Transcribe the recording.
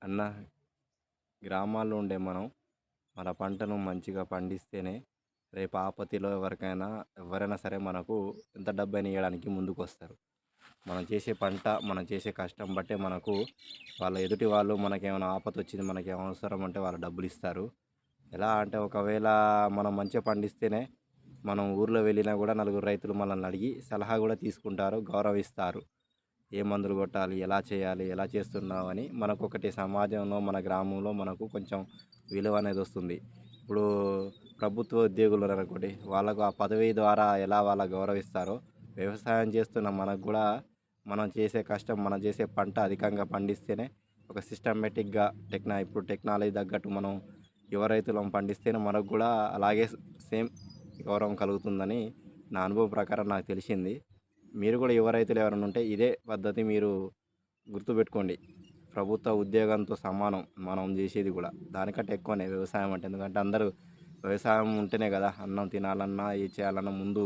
అన్న గ్రామాల్లో ఉండే మనం మన పంటను మంచిగా పండిస్తేనే రేపు ఆపత్తిలో ఎవరైనా సరే మనకు ఎంత డబ్బైనా ఇవ్వడానికి ముందుకొస్తారు. మనం చేసే పంట, మనం చేసే కష్టం బట్టే మనకు ఎదుటి వాళ్ళు మనకేమైనా ఆపత్తొచ్చింది, మనకేమైనా అవసరం అంటే వాళ్ళు డబ్బులిస్తారు. ఎలా అంటే ఒకవేళ మనం మంచిగా పండిస్తేనే మనం ఊర్లో వెళ్ళినా గూడా నలుగురు రైతులు మనల్ని అడిగి సలహా గూడా తీసుకుంటారు, గౌరవిస్తారు. ఏ మందులు కొట్టాలి, ఎలా చేయాలి, ఎలా చేస్తున్నావని మనకొకటి సమాజంలో, మన గ్రామంలో మనకు కొంచెం విలువ అనేది వస్తుంది. ఇప్పుడు ప్రభుత్వ ఉద్యోగులు ఉన్నారనుకోండి, వాళ్ళకు ఆ పదవి ద్వారా ఎలా గౌరవిస్తారో, వ్యవసాయం చేస్తున్న మనకు గూడా మనం చేసే కష్టం, మనం చేసే పంట అధికంగా పండిస్తేనే ఒక సిస్టమేటిక్‌గా ఇప్పుడు టెక్నాలజీ తగ్గట్టు మనం యువ రైతులం పండిస్తేనే మనకు గూడా అలాగే సేమ్ గౌరవం కలుగుతుందని నా అనుభవం ప్రకారం నాకు తెలిసింది. మీరు కూడా యువ రైతులు ఎవరైనా ఉంటే ఇదే పద్ధతి మీరు గుర్తుపెట్టుకోండి. ప్రభుత్వ ఉద్యోగంతో సమానం మనం చేసేది కూడా. దానికంటే ఎక్కువనే వ్యవసాయం అంటే. ఎందుకంటే అందరూ వ్యవసాయం ఉంటేనే కదా అన్నం తినాలన్నా, ఏది చేయాలన్నా ముందు